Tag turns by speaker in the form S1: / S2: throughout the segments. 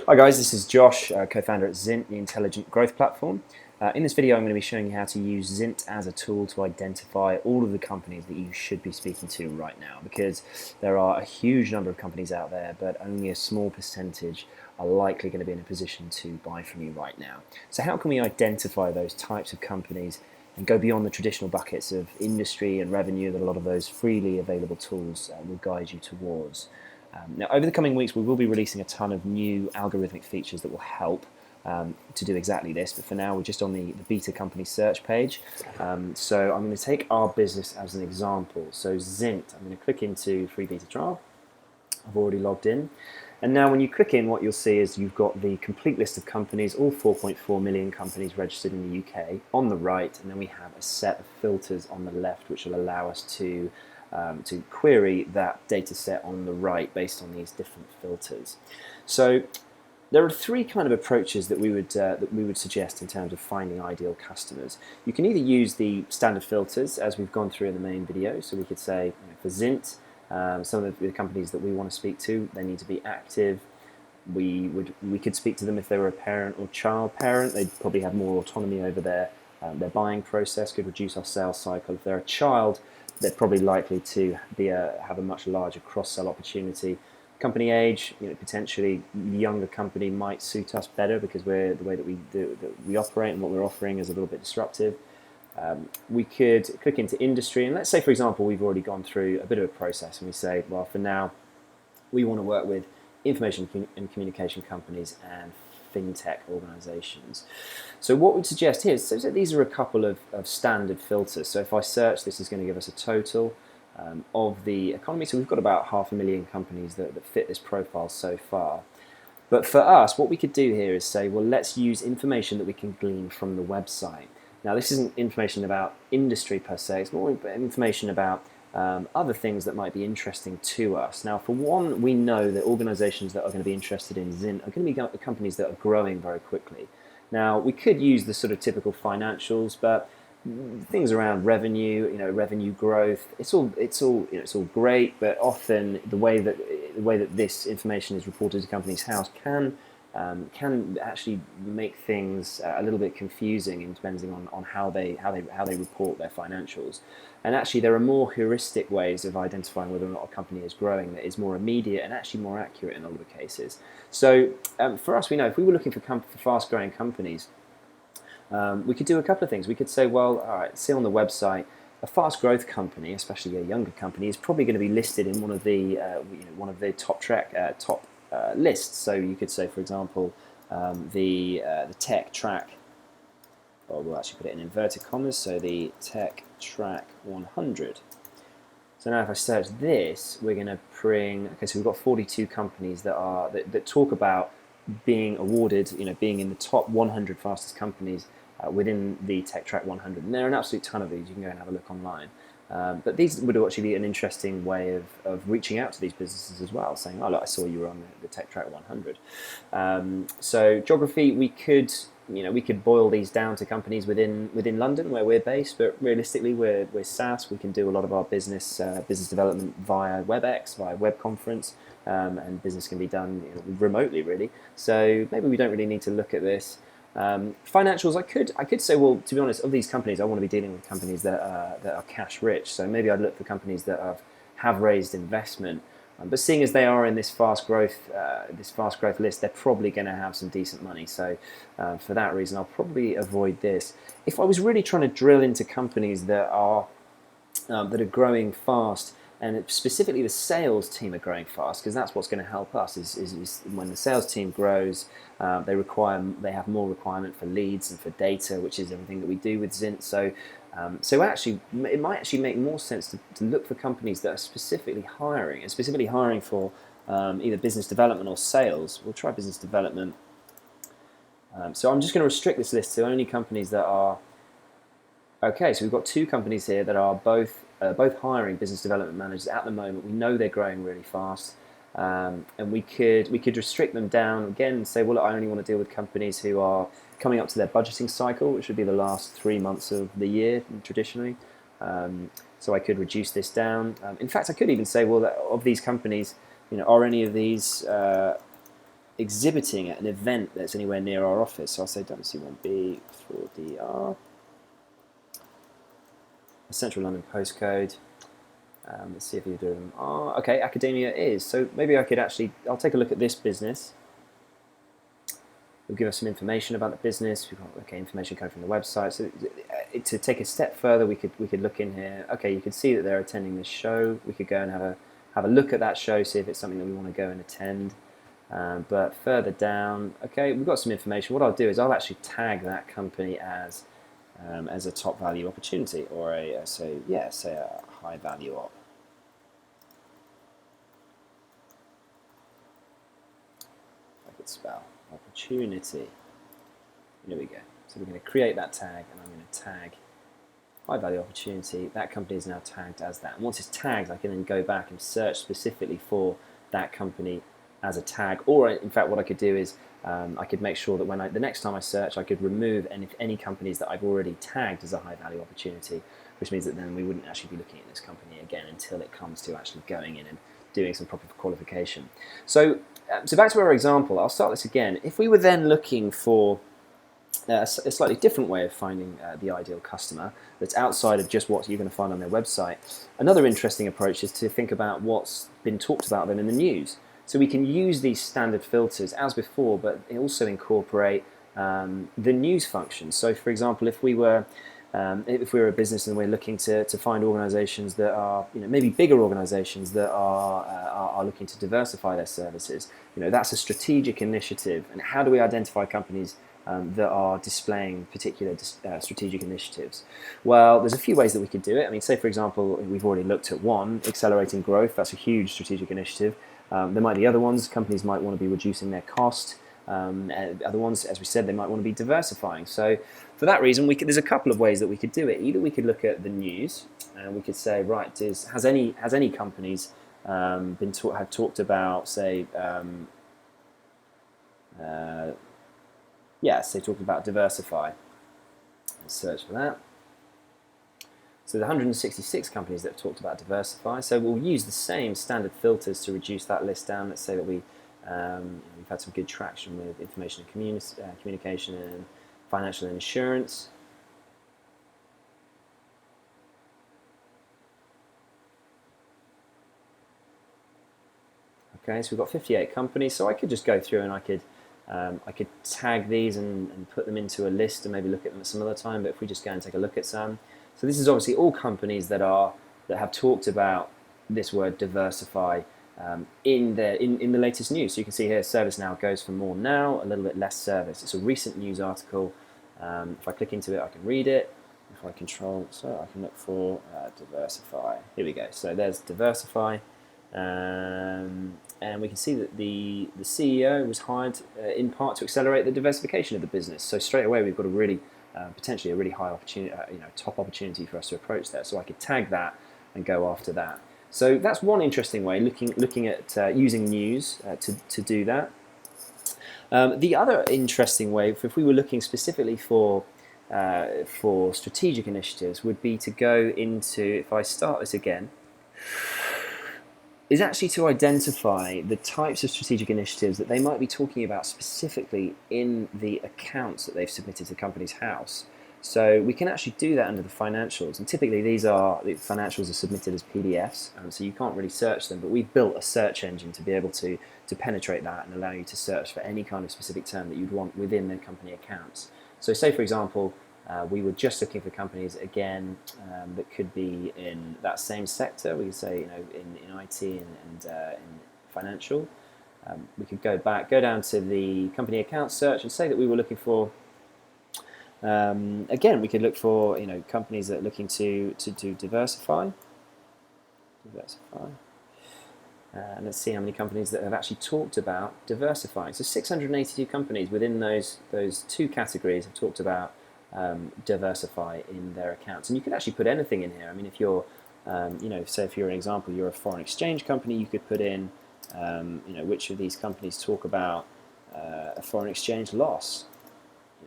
S1: Hi guys, this is Josh, co-founder at Zint, the intelligent growth platform. In this video I'm going to be showing you how to use Zint as a tool to identify all of the companies that you should be speaking to right now, because there are a huge number of companies out there, but only a small percentage are likely going to be in a position to buy from you right now. So how can we identify those types of companies and go beyond the traditional buckets of industry and revenue that a lot of those freely available tools will guide you towards? Now, over the coming weeks, we will be releasing a ton of new algorithmic features that will help to do exactly this. But for now, we're just on the beta company search page. So I'm going to take our business as an example. So Zint, I'm going to click into free beta trial. I've already logged in. And now when you click in, what you'll see is you've got the complete list of companies, all 4.4 million companies registered in the UK on the right, and then we have a set of filters on the left which will allow us to query that data set on the right based on these different filters. So there are three kind of approaches that we would suggest in terms of finding ideal customers. You can either use the standard filters as we've gone through in the main video. So we could say, for Zint, some of the companies that we want to speak to, they need to be active. We could speak to them if they were a parent or child parent. They'd probably have more autonomy over their buying process, could reduce our sales cycle. If they're a child, they're probably likely to have a much larger cross-sell opportunity. Company age, potentially younger company might suit us better because the way that we operate and what we're offering is a little bit disruptive. We could click into industry, and let's say, for example, we've already gone through a bit of a process, and we say, well, for now, we want to work with information and communication companies and fintech organizations. So what we'd suggest here is, so these are a couple of standard filters. So if I search, this is going to give us a total of the economy. So we've got about 500,000 companies that fit this profile so far. But for us, what we could do here is say, well, let's use information that we can glean from the website. Now, this isn't information about industry per se, it's more information about other things that might be interesting to us. Now, for one, we know that organizations that are going to be interested in Zint are going to be companies that are growing very quickly. Now, we could use the sort of typical financials, but things around revenue, revenue growth, it's all great, but often the way that this information is reported to companies' house can actually make things a little bit confusing in depending on how they report their financials. And actually, there are more heuristic ways of identifying whether or not a company is growing that is more immediate and actually more accurate in a lot of cases. So for us, we know if we were looking for fast-growing companies, we could do a couple of things. We could say, well, all right, see on the website, a fast growth company, especially a younger company, is probably going to be listed in one of the top lists. So you could say, for example, the tech track. Well, we'll actually put it in inverted commas. So the tech track 100. So now if I search this, we're going to bring. Okay, so we've got 42 companies that talk about being awarded, being in the top 100 fastest companies within the Tech Track 100. And there are an absolute ton of these. You can go and have a look online. But these would actually be an interesting way of reaching out to these businesses as well, saying, oh, look, I saw you were on the Tech Track 100. So geography, we could boil these down to companies within London where we're based, but realistically we're SaaS. We can do a lot of our business development via WebEx, via web conference, and business can be done remotely, really. So maybe we don't really need to look at this. Financials, I could say, well, to be honest, of these companies, I want to be dealing with companies that are cash rich. So maybe I'd look for companies that have raised investment. But seeing as they are in this fast growth list, they're probably going to have some decent money. So for that reason, I'll probably avoid this. If I was really trying to drill into companies that are growing fast, and specifically the sales team are growing fast, because that's what's going to help us is when the sales team grows, they have more requirement for leads and for data, which is everything that we do with Zint. So actually, it might actually make more sense to look for companies that are specifically hiring for either business development or sales. We'll try business development. So I'm just going to restrict this list to only companies that are. Okay, so we've got two companies here that are both hiring business development managers at the moment. We know they're growing really fast, and we could restrict them down again and say, well, I only want to deal with companies who are coming up to their budgeting cycle, which would be the last 3 months of the year traditionally. So I could reduce this down. In fact, I could even say, well, that of these companies, are any of these exhibiting at an event that's anywhere near our office. So I'll say WC1B 4DR, a Central London postcode. Let's see if either of them are. Okay, academia is. So maybe I could actually, I'll take a look at this business. It'll give us some information about the business. We've got information coming from the website. So to take a step further, we could look in here. Okay, you can see that they're attending this show. We could go and have a look at that show, see if it's something that we want to go and attend. But further down, okay, we've got some information. What I'll do is I'll actually tag that company as a top value opportunity, or say a high value op. I could spell opportunity. There we go. So we're going to create that tag, and I'm going to tag high value opportunity. That company is now tagged as that. And once it's tagged, I can then go back and search specifically for that company as a tag. Or in fact, what I could do is I could make sure that the next time I search, I could remove any companies that I've already tagged as a high value opportunity, which means that then we wouldn't actually be looking at this company again until it comes to actually going in and doing some proper qualification. So back to our example, I'll start this again. If we were then looking for a slightly different way of finding the ideal customer that's outside of just what you're going to find on their website, another interesting approach is to think about what's been talked about them in the news. So we can use these standard filters as before, but also incorporate the news function. So for example, if we were a business and we're looking to find organizations that are, maybe bigger organizations that are looking to diversify their services, that's a strategic initiative. And how do we identify companies that are displaying particular strategic initiatives? Well, there's a few ways that we could do it. I mean, say for example, we've already looked at one, accelerating growth. That's a huge strategic initiative. There might be other ones. Companies might want to be reducing their cost. Other ones, as we said, they might want to be diversifying. So for that reason, there's a couple of ways that we could do it. Either we could look at the news, and we could say, right, has any companies have talked about, say, yes, they talked about diversify. Let's search for that. So the 166 companies that have talked about diversify. So we'll use the same standard filters to reduce that list down. Let's say that we've had some good traction with information and communication and financial and insurance. Okay, so we've got 58 companies. So I could just go through and I could tag these and put them into a list and maybe look at them at some other time. But if we just go and take a look at some. So this is obviously all companies that have talked about this word diversify in the latest news. So you can see here, ServiceNow goes for more now, a little bit less service. It's a recent news article. If I click into it, I can read it. If I control, so I can look for diversify. Here we go. So there's diversify, and we can see that the CEO was hired in part to accelerate the diversification of the business. So straight away, we've got a really potentially a really high opportunity, top opportunity for us to approach there. So I could tag that and go after that. So that's one interesting way, looking at using news to do that. The other interesting way, if we were looking specifically for strategic initiatives, would be to go into, if I start this again, is actually to identify the types of strategic initiatives that they might be talking about specifically in the accounts that they've submitted to Companies House. So we can actually do that under the financials, and typically the financials are submitted as PDFs, so you can't really search them, but we've built a search engine to be able to penetrate that and allow you to search for any kind of specific term that you'd want within their company accounts. So say for example, we were just looking for companies again that could be in that same sector. We could say in IT and in financial. We could go down to the company account search and say that we were looking for. Again, we could look for companies that are looking to diversify. And let's see how many companies that have actually talked about diversifying. So 682 companies within those two categories have talked about diversify in their accounts. And you could actually put anything in here. I mean, if you're, say if you're an example, you're a foreign exchange company, you could put in, which of these companies talk about a foreign exchange loss.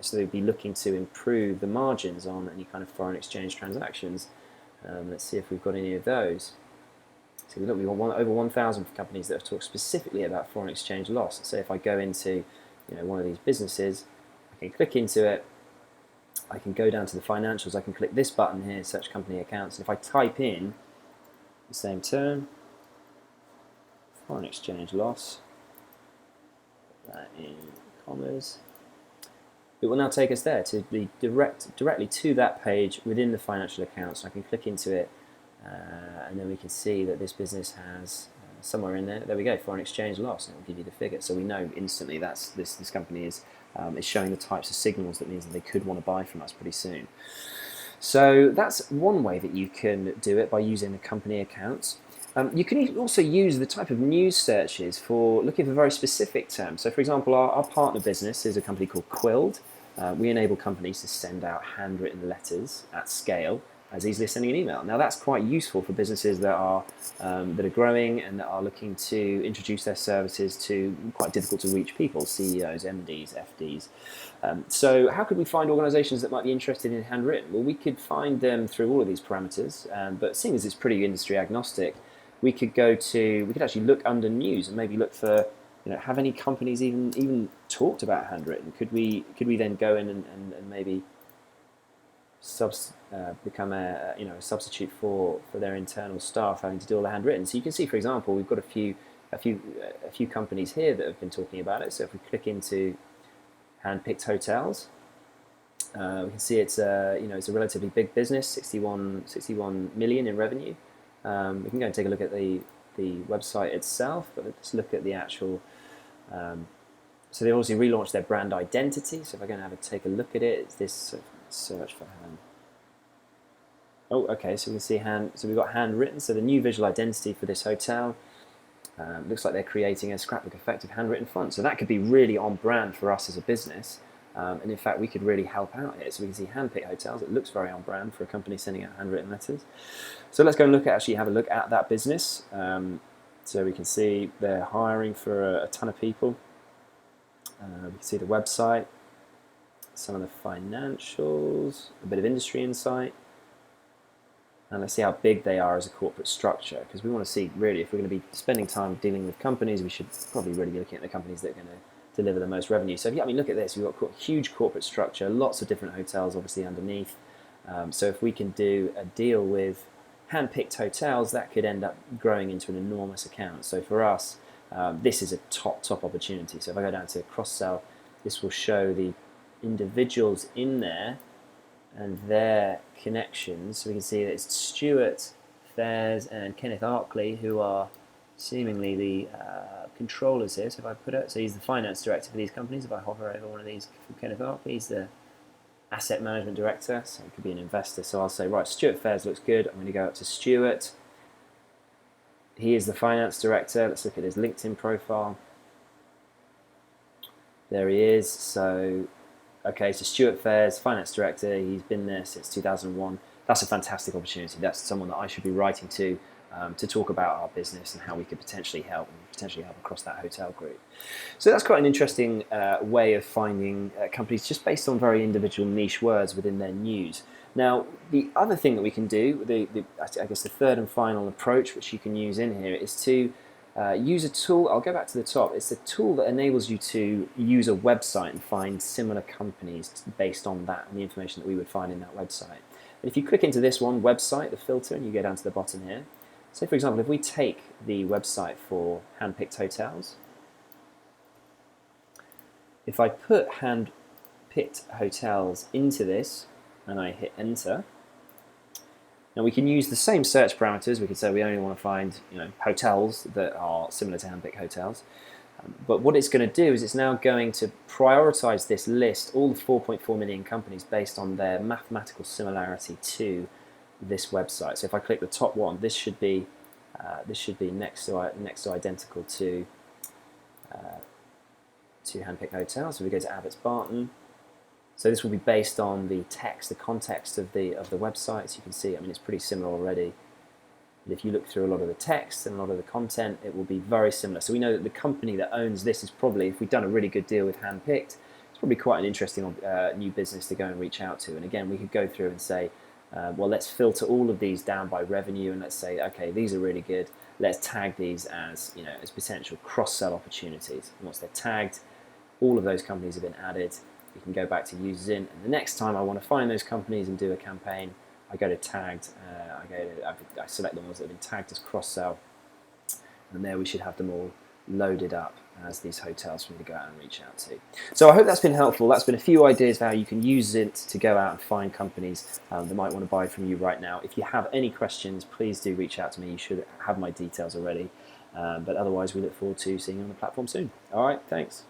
S1: So they'd be looking to improve the margins on any kind of foreign exchange transactions. Let's see if we've got any of those. So look, we've got over 1,000 companies that have talked specifically about foreign exchange loss. So if I go into one of these businesses, I can click into it, I can go down to the financials, I can click this button here, search company accounts, and if I type in the same term, foreign exchange loss, put that in commas, it will now take us there to the directly to that page within the financial accounts. I can click into it, and then we can see that this business has somewhere in there. There we go, foreign exchange loss, and it will give you the figure. So we know instantly that's this company is showing the types of signals that means that they could want to buy from us pretty soon. So that's one way that you can do it, by using the company accounts. You can also use the type of news searches for looking for very specific terms. So for example, our partner business is a company called Quilled. We enable companies to send out handwritten letters at scale as easily as sending an email. Now that's quite useful for businesses that are growing and that are looking to introduce their services to quite difficult to reach people, CEOs, MDs, FDs. So how could we find organisations that might be interested in handwritten? Well, we could find them through all of these parameters, but seeing as it's pretty industry agnostic, we could actually look under news and maybe look for, have any companies even talked about handwritten? Could we then go in and maybe become a substitute for their internal staff having to do all the handwritten? So you can see, for example, we've got a few companies here that have been talking about it. So if we click into Handpicked Hotels, we can see it's a relatively big business, 61 million in revenue. We can go and take a look at the website itself, but let's look at the actual. So they obviously relaunched their brand identity. So if I'm going to take a look at it, it's this search for hand. Oh, okay. So we can see So we've got handwritten. So the new visual identity for this hotel looks like they're creating a scrapbook effective handwritten font. So that could be really on brand for us as a business. And in fact, we could really help out here. So we can see Handpicked Hotels. It looks very on brand for a company sending out handwritten letters. So let's go and have a look at that business. So we can see they're hiring for a ton of people. We can see the website, some of the financials, a bit of industry insight. And let's see how big they are as a corporate structure, because we want to see really if we're going to be spending time dealing with companies, we should probably really be looking at the companies that are going to deliver the most revenue. So look at this. We've got a huge corporate structure, lots of different hotels obviously underneath. So if we can do a deal with Handpicked Hotels, that could end up growing into an enormous account. So for us, this is a top opportunity. So if I go down to cross-sell, this will show the individuals in there and their connections. So we can see that it's Stuart Fairs and Kenneth Arkley, who are seemingly the controllers here. So if I put it, so he's the finance director for these companies. If I hover over one of these from Kenneth Arkley, he's the asset management director, so he could be an investor. So I'll say, right, Stuart Fairs looks good. I'm going to go up to Stuart. He is the finance director. Let's look at his LinkedIn profile. There he is. So, okay, so Stuart Fairs, finance director. He's been there since 2001. That's a fantastic opportunity. That's someone that I should be writing to talk about our business and how we could potentially help across that hotel group. So that's quite an interesting way of finding companies just based on very individual niche words within their news. Now, the other thing that we can do, I guess the third and final approach which you can use in here is to use a tool. I'll go back to the top. It's a tool that enables you to use a website and find similar companies based on that and the information that we would find in that website. And if you click into this one, website, the filter, and you go down to the bottom here, so for example, if we take the website for Handpicked Hotels, if I put Handpicked Hotels into this and I hit enter, now we can use the same search parameters. We could say we only want to find hotels that are similar to Handpicked Hotels. But what it's going to do is it's now going to prioritize this list, all the 4.4 million companies, based on their mathematical similarity to this website. So if I click the top one, this should be next to identical to Handpicked Hotels. So we go to Abbott's Barton. So this will be based on the text, the context of the website. So you can see, it's pretty similar already. And if you look through a lot of the text and a lot of the content, it will be very similar. So we know that the company that owns this is probably, if we've done a really good deal with Handpicked, it's probably quite an interesting new business to go and reach out to. And again, we could go through and say, well, let's filter all of these down by revenue, and let's say, okay, these are really good. let's tag these as, as potential cross-sell opportunities. And once they're tagged, all of those companies have been added. You can go back to use Zint, and the next time I want to find those companies and do a campaign, I go to tagged. I select the ones that have been tagged as cross-sell, and there we should have them all loaded up as these hotels for me to go out and reach out to. So I hope that's been helpful. That's been a few ideas of how you can use Zint to go out and find companies that might want to buy from you right now. If you have any questions, please do reach out to me. You should have my details already. But otherwise, we look forward to seeing you on the platform soon. All right, thanks.